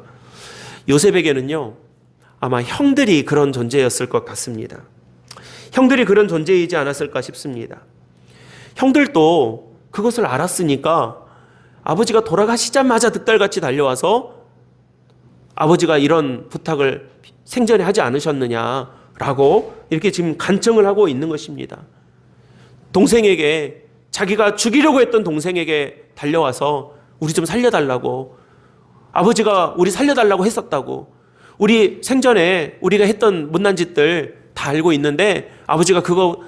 요셉에게는요 아마 형들이 그런 존재였을 것 같습니다. 형들이 그런 존재이지 않았을까 싶습니다. 형들도 그것을 알았으니까 아버지가 돌아가시자마자 득달같이 달려와서 아버지가 이런 부탁을 생전에 하지 않으셨느냐라고 이렇게 지금 간청을 하고 있는 것입니다. 동생에게, 자기가 죽이려고 했던 동생에게 달려와서 우리 좀 살려달라고, 아버지가 우리 살려달라고 했었다고, 우리 생전에 우리가 했던 못난 짓들 다 알고 있는데 아버지가 그거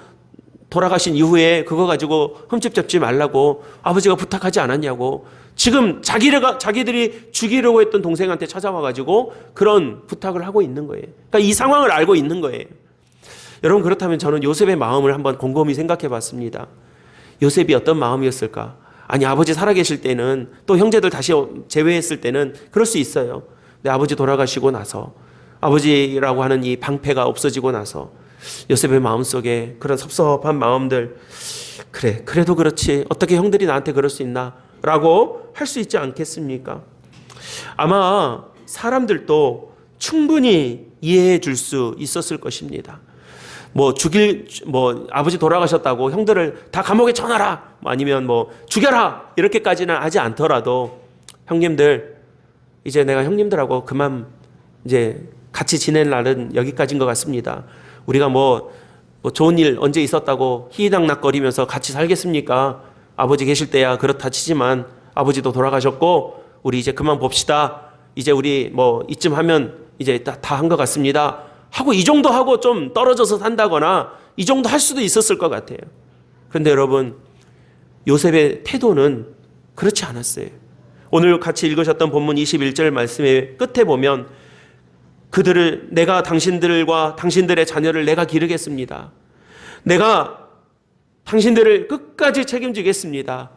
돌아가신 이후에 그거 가지고 흠집 잡지 말라고 아버지가 부탁하지 않았냐고, 지금 자기들이 죽이려고 했던 동생한테 찾아와가지고 그런 부탁을 하고 있는 거예요. 그러니까 이 상황을 알고 있는 거예요. 여러분, 그렇다면 저는 요셉의 마음을 한번 곰곰이 생각해 봤습니다. 요셉이 어떤 마음이었을까? 아니, 아버지 살아계실 때는, 또 형제들 다시 제외했을 때는 그럴 수 있어요. 근데 아버지 돌아가시고 나서, 아버지라고 하는 이 방패가 없어지고 나서 요셉의 마음속에 그런 섭섭한 마음들, 그래, 그래도 그렇지, 어떻게 형들이 나한테 그럴 수 있나 라고 할 수 있지 않겠습니까? 아마 사람들도 충분히 이해해 줄 수 있었을 것입니다. 아버지 돌아가셨다고 형들을 다 감옥에 쳐놔라, 아니면 죽여라, 이렇게까지는 하지 않더라도, 형님들, 이제 내가 형님들하고 그만 이제 같이 지낼 날은 여기까지인 것 같습니다. 우리가 좋은 일 언제 있었다고 희희낙낙거리면서 같이 살겠습니까? 아버지 계실 때야 그렇다 치지만 아버지도 돌아가셨고 우리 이제 그만 봅시다. 이제 우리 이쯤 하면 이제 다 한 것 같습니다 하고 이 정도 하고 좀 떨어져서 산다거나 이 정도 할 수도 있었을 것 같아요. 그런데 여러분, 요셉의 태도는 그렇지 않았어요. 오늘 같이 읽으셨던 본문 21절 말씀의 끝에 보면, 내가 당신들과 당신들의 자녀를 내가 기르겠습니다. 내가 당신들을 끝까지 책임지겠습니다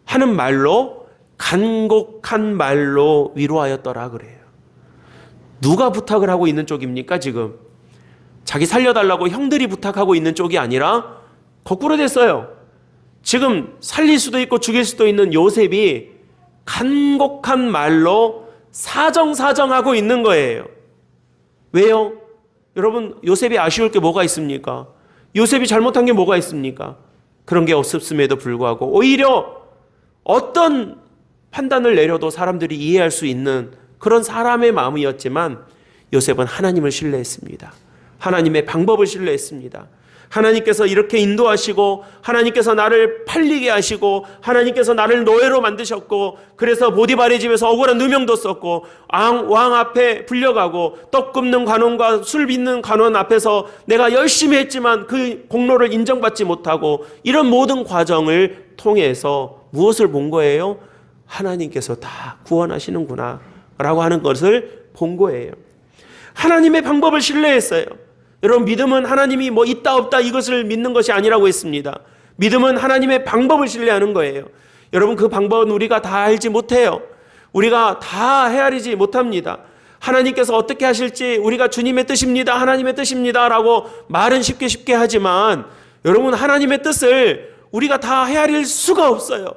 하는 말로, 간곡한 말로 위로하였더라 그래요. 누가 부탁을 하고 있는 쪽입니까? 지금 자기 살려달라고 형들이 부탁하고 있는 쪽이 아니라 거꾸로 됐어요. 지금 살릴 수도 있고 죽일 수도 있는 요셉이 간곡한 말로 사정하고 있는 거예요. 왜요? 여러분, 요셉이 아쉬울 게 뭐가 있습니까? 요셉이 잘못한 게 뭐가 있습니까? 그런 게 없었음에도 불구하고 오히려 어떤 판단을 내려도 사람들이 이해할 수 있는 그런 사람의 마음이었지만, 요셉은 하나님을 신뢰했습니다. 하나님의 방법을 신뢰했습니다. 하나님께서 이렇게 인도하시고, 하나님께서 나를 팔리게 하시고, 하나님께서 나를 노예로 만드셨고, 그래서 보디발의 집에서 억울한 누명도 썼고, 왕 앞에 불려가고, 떡 굽는 관원과 술 빚는 관원 앞에서 내가 열심히 했지만 그 공로를 인정받지 못하고, 이런 모든 과정을 통해서 무엇을 본 거예요? 하나님께서 다 구원하시는구나 라고 하는 것을 본 거예요. 하나님의 방법을 신뢰했어요. 여러분, 믿음은 하나님이 있다 없다 이것을 믿는 것이 아니라고 했습니다. 믿음은 하나님의 방법을 신뢰하는 거예요. 여러분, 그 방법은 우리가 다 알지 못해요. 우리가 다 헤아리지 못합니다. 하나님께서 어떻게 하실지 우리가 주님의 뜻입니다, 하나님의 뜻입니다 라고 말은 쉽게 하지만 여러분, 하나님의 뜻을 우리가 다 헤아릴 수가 없어요.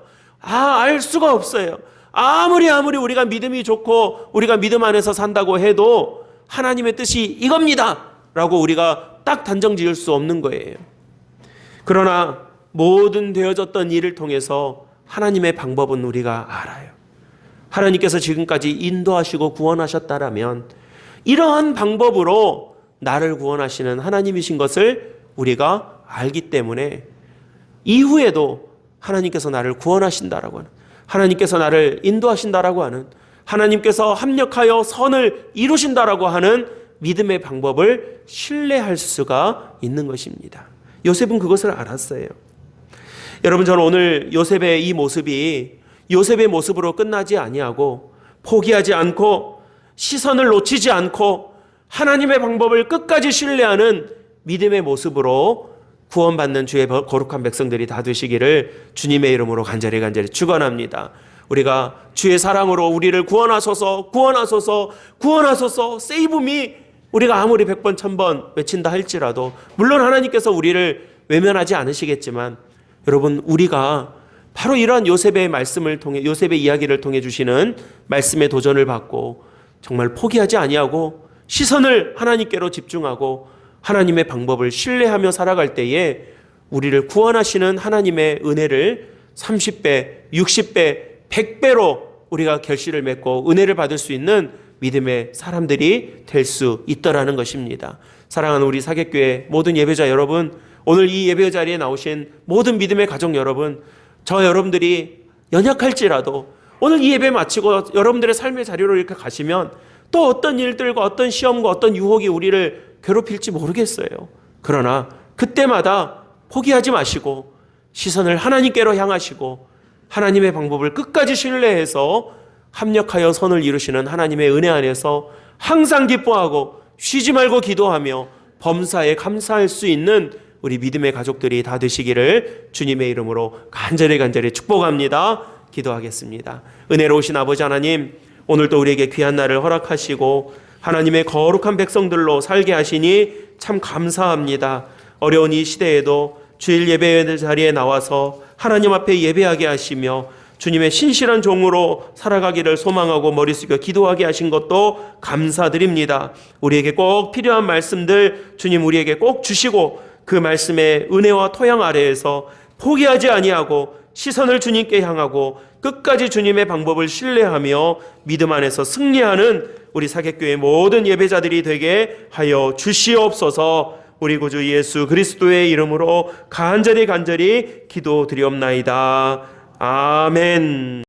알 수가 없어요. 아무리 우리가 믿음이 좋고 우리가 믿음 안에서 산다고 해도 하나님의 뜻이 이겁니다 라고 우리가 딱 단정 지을 수 없는 거예요. 그러나 모든 되어졌던 일을 통해서 하나님의 방법은 우리가 알아요. 하나님께서 지금까지 인도하시고 구원하셨다라면 이러한 방법으로 나를 구원하시는 하나님이신 것을 우리가 알기 때문에 이후에도 하나님께서 나를 구원하신다라고 하는, 하나님께서 나를 인도하신다라고 하는, 하나님께서 합력하여 선을 이루신다라고 하는 믿음의 방법을 신뢰할 수가 있는 것입니다. 요셉은 그것을 알았어요. 여러분, 저는 오늘 요셉의 이 모습이 요셉의 모습으로 끝나지 아니하고 포기하지 않고 시선을 놓치지 않고 하나님의 방법을 끝까지 신뢰하는 믿음의 모습으로 구원받는 주의 거룩한 백성들이 다 되시기를 주님의 이름으로 간절히 축원합니다. 우리가 주의 사랑으로 우리를 구원하소서 세이브미 우리가 아무리 100번 1000번 외친다 할지라도 물론 하나님께서 우리를 외면하지 않으시겠지만 여러분, 우리가 바로 이러한 요셉의 말씀을 통해, 요셉의 이야기를 통해 주시는 말씀의 도전을 받고 정말 포기하지 아니하고 시선을 하나님께로 집중하고 하나님의 방법을 신뢰하며 살아갈 때에 우리를 구원하시는 하나님의 은혜를 30배, 60배, 100배로 우리가 결실을 맺고 은혜를 받을 수 있는 믿음의 사람들이 될 수 있더라는 것입니다. 사랑하는 우리 사귑교회 모든 예배자 여러분, 오늘 이 예배 자리에 나오신 모든 믿음의 가족 여러분, 저 여러분들이 연약할지라도 오늘 이 예배 마치고 여러분들의 삶의 자리로 이렇게 가시면 또 어떤 일들과 어떤 시험과 어떤 유혹이 우리를 괴롭힐지 모르겠어요. 그러나 그때마다 포기하지 마시고 시선을 하나님께로 향하시고 하나님의 방법을 끝까지 신뢰해서 합력하여 선을 이루시는 하나님의 은혜 안에서 항상 기뻐하고 쉬지 말고 기도하며 범사에 감사할 수 있는 우리 믿음의 가족들이 다 되시기를 주님의 이름으로 간절히 축복합니다. 기도하겠습니다. 은혜로우신 아버지 하나님, 오늘도 우리에게 귀한 날을 허락하시고 하나님의 거룩한 백성들로 살게 하시니 참 감사합니다. 어려운 이 시대에도 주일 예배 자리에 나와서 하나님 앞에 예배하게 하시며 주님의 신실한 종으로 살아가기를 소망하고 머리 숙여 기도하게 하신 것도 감사드립니다. 우리에게 꼭 필요한 말씀들 주님 우리에게 꼭 주시고 그 말씀의 은혜와 토양 아래에서 포기하지 아니하고 시선을 주님께 향하고 끝까지 주님의 방법을 신뢰하며 믿음 안에서 승리하는 우리 사귑교회 모든 예배자들이 되게 하여 주시옵소서. 우리 구주 예수 그리스도의 이름으로 간절히 기도드리옵나이다. 아멘.